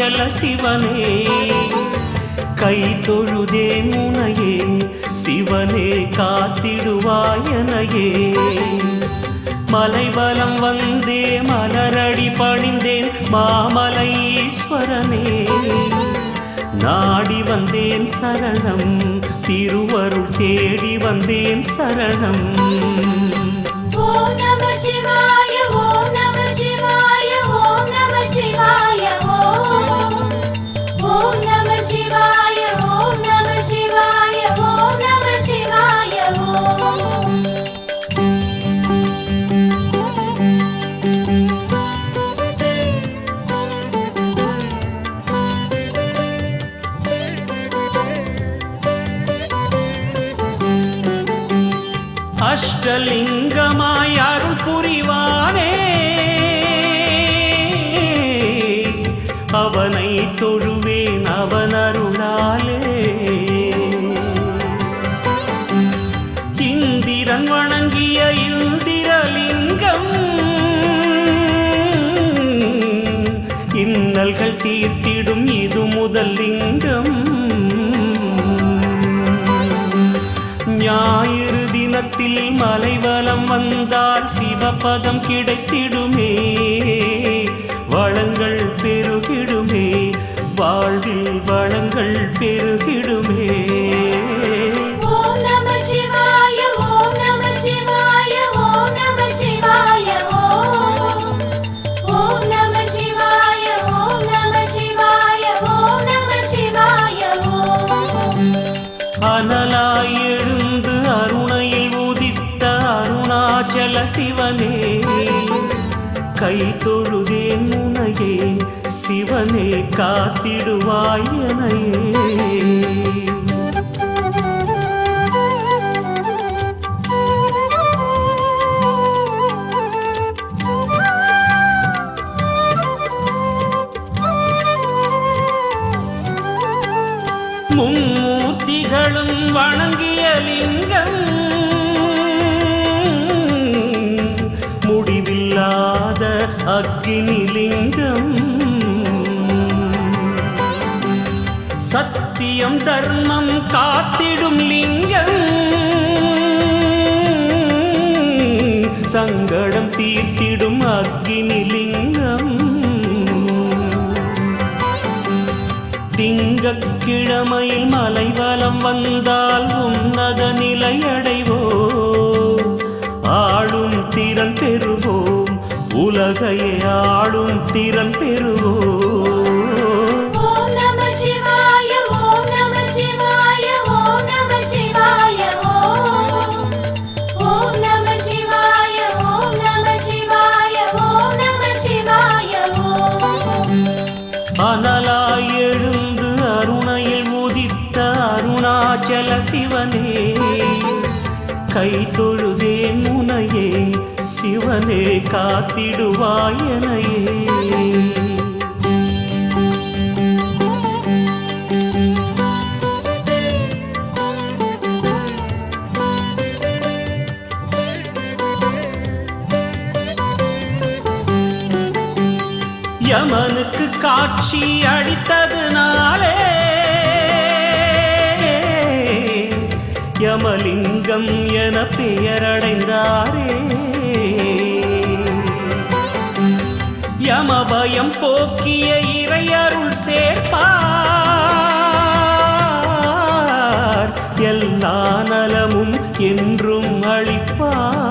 அருணாச்சல சிவனே கை தொழுதேன் உனையே சிவனே காத்திடுவாயனையே மலைவலம் வந்தே மலரடி பணிந்தேன் மாமலை ஈஸ்வரனே நாடி வந்தேன் சரணம் திருவருள் தேடி வந்தேன் சரணம் ஓம் நம சிவாய ஓம் நம சிவாய ஓம் நம சிவாய ஓம் நம சிவாய ஓம் நம சிவாய ஓம் நம சிவாய அஷ்டலிங்கமாய் அருள் புரிவானே அவனை தொழுவேன் அவன் அருளாலே இந்திரன் வணங்கிய இந்திரலிங்கம் இன்னல்கள் தீர்த்திடும் இது முதல் லிங்கம் ஞாயிறு தினத்தில் மலைவலம் வந்தால் சிவபதம் கிடைத்திடுமே வளங்கள் பெருகிடுமே வாழ்வில் வளங்கள் பெருகிடுமே ஓம் நம சிவாய ஓம் நம சிவாய ஓம் நம சிவாய ஓம் நம சிவாய ஓம் நம சிவாய ஓம் நம சிவாய அனலாய் எழுந்து அருணையில் உதித்த அருணாச்சல சிவனே கை தொழுதேன் உனையே சிவனே காத்திடுவாயனையே மும்மூர்த்திகளும் வணங்கிய லிங்கம் முடிவில்லாத அக்னி லிங்கம் சத்தியம் தர்மம் காத்திடும் லிங்கம் சங்கடம் தீர்த்திடும் அக்னி லிங்கம் திங்கட்கிழமையில் மலைவலம் வந்தால் உன்னத நிலையடைவோ ஆளும் திறன் பெறுவோம் உலகையே ஆளும் திறன் பெறுவோம் ஓம் நம சிவாய ஓம் நம சிவாய ஓம் நம சிவாய ஓம் நம சிவாய ஓம் நம சிவாய ஓம் நம சிவாய அனலாய் எழுந்து அருணையில் உதித்த அருணாச்சல சிவனே கை தொழுதேன் உனையே சிவனே காத்திடுவாயனையே யமனுக்கு காட்சி அளித்ததுனாலே யமலிங்கம் என பெயரடைந்தாரே யமபயம் போக்கிய இறையருள் சேர்ப்பார் எல்லா நலமும் என்றும் அளிப்பார்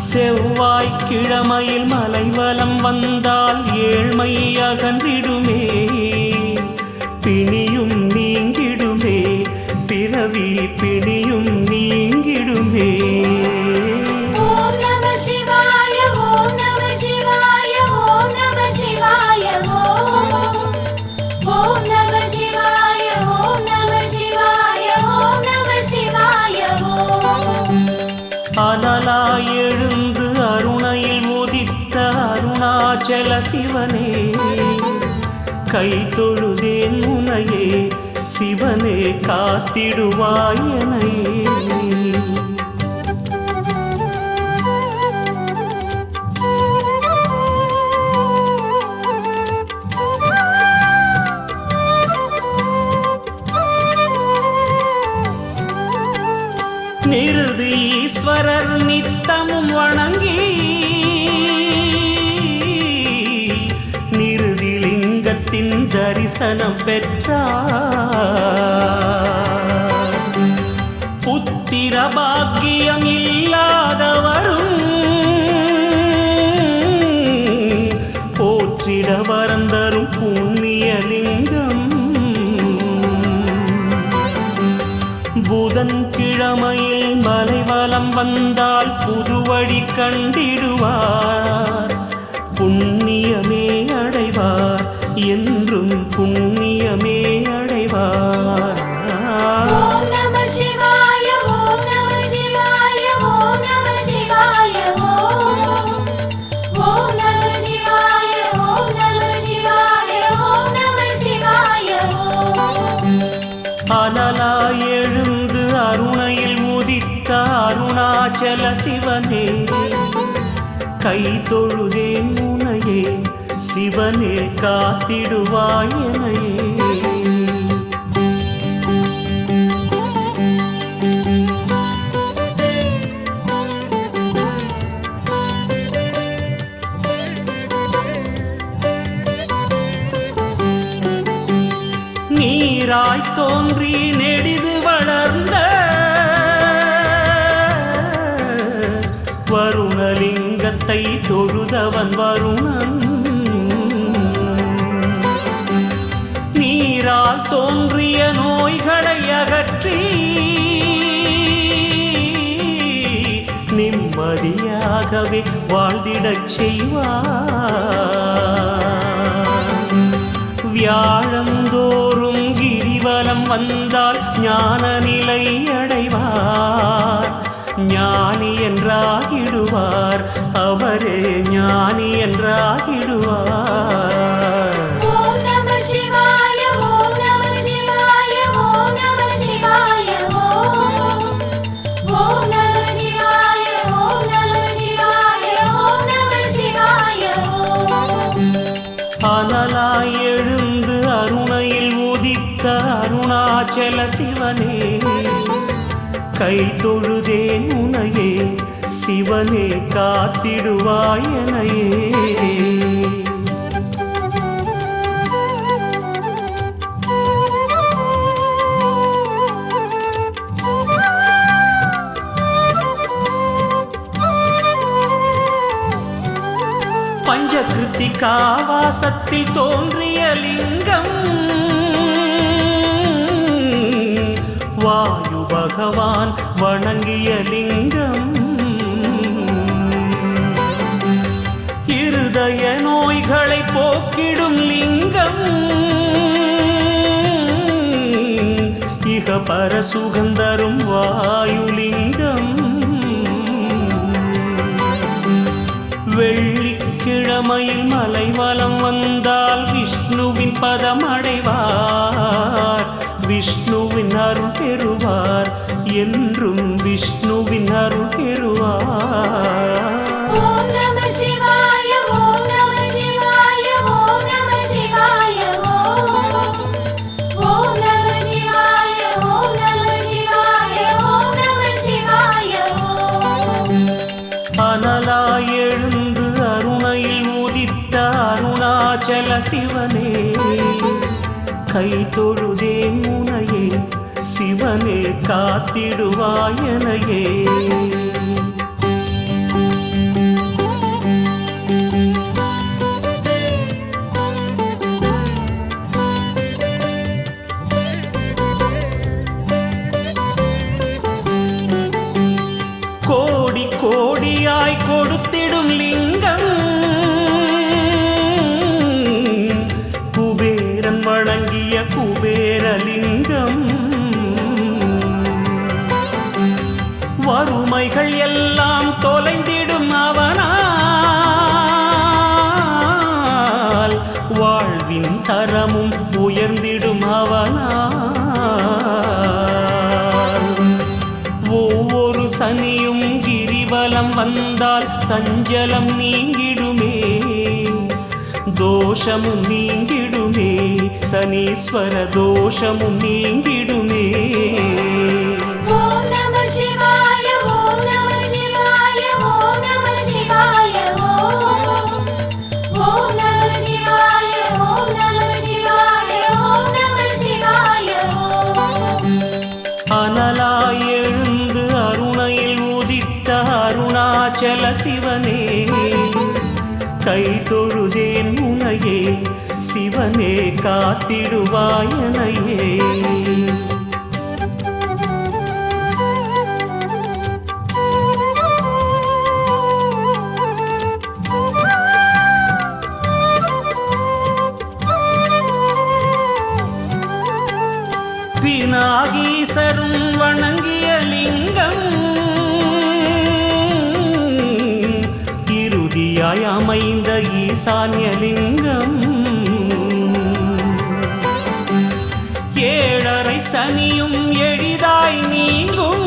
செவ்வாய்க்கிழமையில் மலைவலம் வந்தால் ஏழ்மை அகன்றிடுமே பிணியும் நீங்கிடுமே பிறவி பிணியும் நீங்கிடுமே ஓம் நம சிவாய ஓம் நம சிவாய ஓம் நம சிவாய ஓம் நம சிவாய ஓம் நம சிவாய ஓம் நம சிவாய அனலாய் எழுந்து அருணையில் உதித்த அருணாச்சல சிவனே கை தொழுதேன் உனையே சிவனே காத்திடுவாயனையே தரிசனம் பெற்றார். புத்திர பாக்கியம் இல்லாதவரும் போற்றிட வரந்தரும் புண்ணியலிங்கம். புதன்கிழமையில் மலைவலம் வந்தால் புதுவழி கண்டிடுவார். புண்ணியமே அடைவார், என்றும் புண்ணியமே அடைவார். ஓம் நம சிவாய ஓம் நம சிவாய ஓம் நம சிவாய ஓம் நம சிவாய ஓம் நம சிவாய ஓம் நம சிவாய அனலாய் எழுந்து அருணையில் உதித்த அருணாச்சல சிவனே, கை தொழுதேன் உனையே, சிவனே காத்திடுவாய் எனையே. நீராய் தோன்றி நெடிது வளர்ந்த வருணலிங்கத்தை தொழுதவன் வருணன். நீரால் தோன்றிய நோய்களை அகற்றி நிம்மதியாகவே வாழ்ந்திடச் செய்வார். வியாழந்தோறும் கிரிவலம் வந்தால் ஞான நிலை அடைவார். ஞானி என்றாகிடுவார், அவரே ஞானி என்றாகிடுவார். ஓம் நம சிவாய ஓம் நம சிவாய ஓம் நம சிவாய ஓம் நம சிவாய ஓம் நம சிவாய ஓம் நம சிவாய அனலாய் எழுந்து அருணையில் உதித்த அருணாச்சல சிவனே, கை தொழுதேன் உனையே, சிவனே காத்திடுவாய் எனையே. பஞ்சகிருத்திகாவாசத்தில் தோன்றிய லிங்கம், வாயு பகவான் வணங்கிய லிங்கம். இருதய நோய்களை போக்கிடும் லிங்கம், இக பர சுகந்தரும் வாயுலிங்கம். வெள்ளிக்கிழமையில் மலைவலம் வந்தால் விஷ்ணுவின் பதம் அடைவார். விஷ்ணுவின் அருள் பெறுவார், என்றும் விஷ்ணுவின் அருள் பெறுவார். ஓம் நம சிவாய ஓம் நம சிவாய ஓம் நம சிவாய ஓம் நம சிவாய ஓம் நம சிவாய ஓம் நம சிவாய அனலாய் எழுந்து அருணையில் உதித்த அருணாச்சல சிவனே, கை தொழுதேன் உனையே, சிவனே காத்திடுவாய் எனையே. கோடி கோடியாய் கொடுத்திடும் லிங்கம், குபேரன் வணங்கிய குபேரலிங்கம். வறுமைகள் எல்லாம் தொலைந்திடும் அவனால், வாழ்வின் தரமும் உயர்ந்திடும் அவனால். ஒவ்வொரு சனியும் கிரிவலம் வந்தால் சஞ்சலம் நீங்கிடுமே, தோஷமும் நீங்கிடுமே, சனீஸ்வர தோஷமும் நீங்கிடுமே. ஓம் நம சிவாய ஓம் நம சிவாய ஓம் நம சிவாய ஓம் நம சிவாய ஓம் நம சிவாய கை தொழுதேன் உனையே சிவனே காத்திடுவாயனையே. விநாகீசரும் வணங்கிய லிங்கம் இறுதியாய் அமைந்த ஈசான்யலிங்கம். ஏழரை சனியும் எளிதாய் நீங்கும்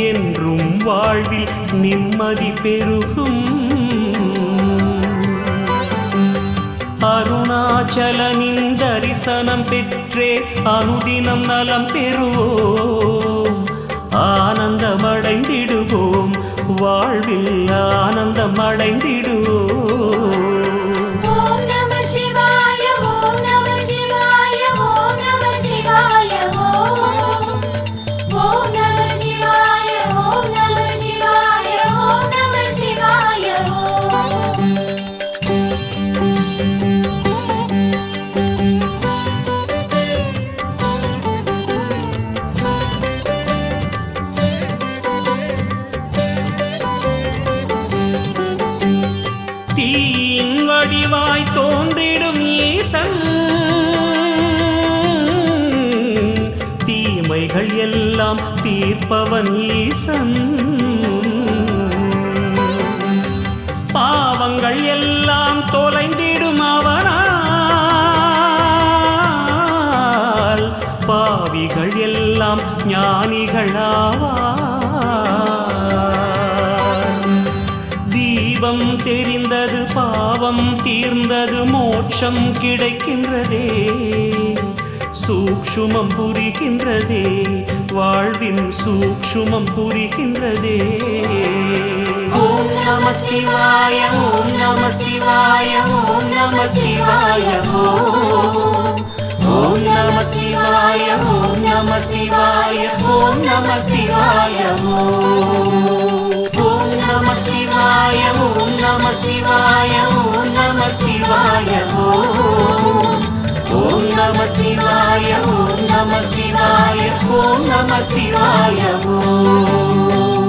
என்றும் வாழ்வில் நிம்மதி பெருகும். அருணாச்சலனின் தரிசனம் பெற்றே அனுதினம் நலம் பெறுவோம். ஆனந்தமடைந்திடுவோம், வாழ்வில் ஆனந்தமடைந்திடுவோம். ஓம் நம சிவாய ஓம் நம சிவாய ஓம் நம சிவாய ஓம் நம சிவாய ஓம் நம சிவாய ஓம் நம சிவாய தீயின் வடிவாய் தோன்றிடும் ஈசன் தீமைகள் எல்லாம் தீர்ப்பவன் ஈசன். பாவங்கள் எல்லாம் தொலைந்திடும் அவனால் பாவிகள் எல்லாம் ஞானிகளாவார். தீபம் தெரிந்தது பாவம் தீர்ந்தது மோட்சம் கிடைக்கின்றதே. சூக்ஷுமம் புரிகின்றதே, வாழ்வின் சூக்ஷுமம் புரிகின்றதே. ஓம் நம சிவாய ஓம் நம சிவாய ஓம் நம சிவாய ஓம் நம சிவாய ஓம் நம சிவாய ஓம் நம சிவாய ஓம் நம சிவாய ஓம் நம சிவாய ஓம் நம சிவாய ஓம் நம சிவாய ஓம் நம சிவாய ஓம் நம சிவாய ஓம்.